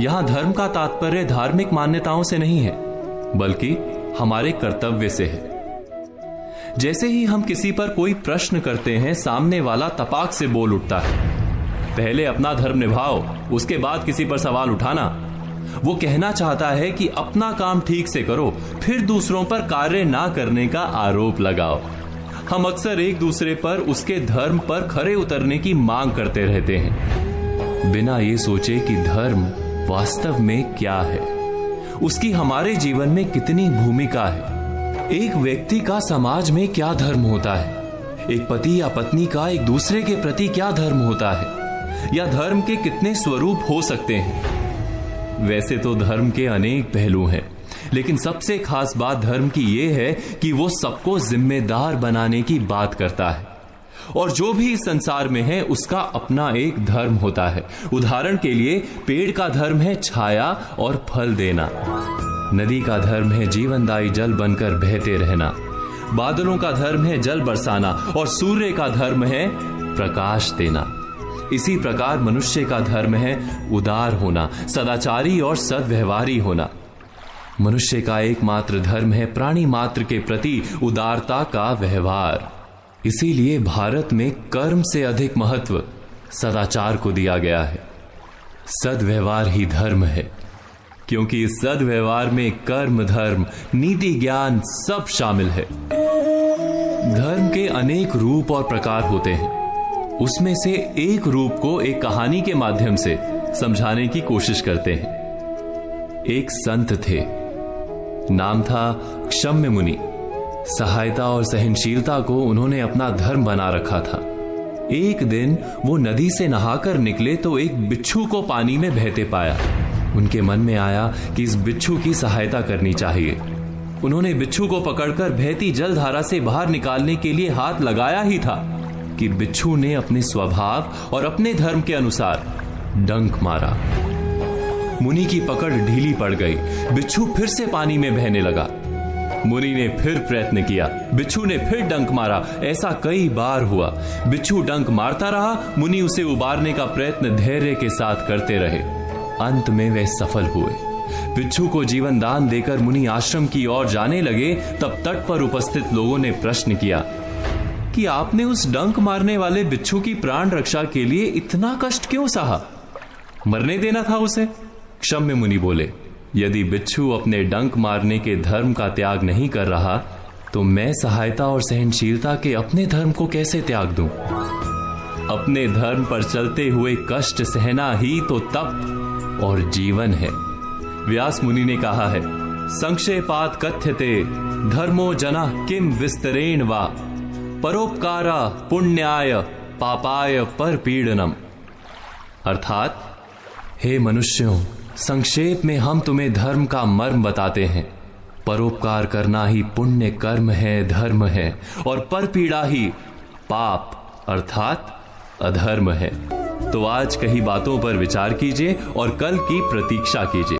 यहां धर्म का तात्पर्य धार्मिक मान्यताओं से नहीं है, बल्कि हमारे कर्तव्य से है। जैसे ही हम किसी पर कोई प्रश्न करते हैं, सामने वाला तपाक से बोल उठता है, पहले अपना धर्म निभाओ, उसके बाद किसी पर सवाल उठाना। वो कहना चाहता है कि अपना काम ठीक से करो, फिर दूसरों पर कार्य ना करने का आरोप लगाओ। हम अक्सर एक दूसरे पर उसके धर्म पर खरे उतरने की मांग करते रहते हैं, बिना ये सोचे कि धर्म वास्तव में क्या है, उसकी हमारे जीवन में कितनी भूमिका है। एक व्यक्ति का समाज में क्या धर्म होता है, एक पति या पत्नी का एक दूसरे के प्रति क्या धर्म होता है, या धर्म के कितने स्वरूप हो सकते हैं। वैसे तो धर्म के अनेक पहलू हैं, लेकिन सबसे खास बात धर्म की यह है कि वो सबको जिम्मेदार बनाने की बात करता है, और जो भी इस संसार में है उसका अपना एक धर्म होता है। उदाहरण के लिए, पेड़ का धर्म है छाया और फल देना, नदी का धर्म है जीवनदायी जल बनकर बहते रहना, बादलों का धर्म है जल बरसाना, और सूर्य का धर्म है प्रकाश देना। इसी प्रकार मनुष्य का धर्म है उदार होना, सदाचारी और सद्व्यवहारी होना। मनुष्य का एकमात्र धर्म है प्राणी मात्र के प्रति उदारता का व्यवहार। इसीलिए भारत में कर्म से अधिक महत्व सदाचार को दिया गया है। सद्व्यवहार ही धर्म है, क्योंकि इस सद्व्यवहार में कर्म, धर्म, नीति, ज्ञान सब शामिल है। धर्म के अनेक रूप और प्रकार होते हैं, उसमें से एक रूप को एक कहानी के माध्यम से समझाने की कोशिश करते हैं। एक संत थे, नाम था क्षम्य मुनि। सहायता और सहनशीलता को उन्होंने अपना धर्म बना रखा था। एक दिन वो नदी से नहाकर निकले तो एक बिच्छू को पानी में बहते पाया। उनके मन में आया कि इस बिच्छू की सहायता करनी चाहिए। उन्होंने बिच्छू को पकड़कर बहती जलधारा से बाहर निकालने के लिए हाथ लगाया ही था कि बिच्छू ने अपने स्वभाव और अपने धर्म के अनुसार डंक मारा। मुनि की पकड़ ढीली पड़ गई, बिच्छू फिर से पानी में बहने लगा। मुनि ने फिर प्रयत्न किया, बिच्छू ने फिर डंक मारा। ऐसा कई बार हुआ। बिच्छू डंक मारता रहा, मुनि उसे उबारने का प्रयत्न धैर्य के साथ करते रहे। अंत में वे सफल हुए। बिच्छू को जीवन दान देकर मुनि आश्रम की ओर जाने लगे। तब तट पर उपस्थित लोगों ने प्रश्न किया कि आपने उस डंक मारने वाले बिच्छू की प्राण रक्षा के लिए इतना कष्ट क्यों सहा? मरने देना था उसे। क्षम्य मुनि बोले, यदि बिच्छू अपने डंक मारने के धर्म का त्याग नहीं कर रहा, तो मैं सहायता और सहनशीलता के अपने धर्म को कैसे त्याग दूं? अपने धर्म पर चलते हुए कष्ट सहना ही तो तप और जीवन है। व्यास मुनि ने कहा है, संक्षेपात कथ्यते धर्मो जना किम विस्तरेण वा परोपकारा पुण्याय पापाय परपीड़नम। अर्थात, हे मनुष्यों, संक्षेप में हम तुम्हें धर्म का मर्म बताते हैं। परोपकार करना ही पुण्य कर्म है, धर्म है, और परपीड़ा ही पाप अर्थात अधर्म है। तो आज कही बातों पर विचार कीजिए और कल की प्रतीक्षा कीजिए।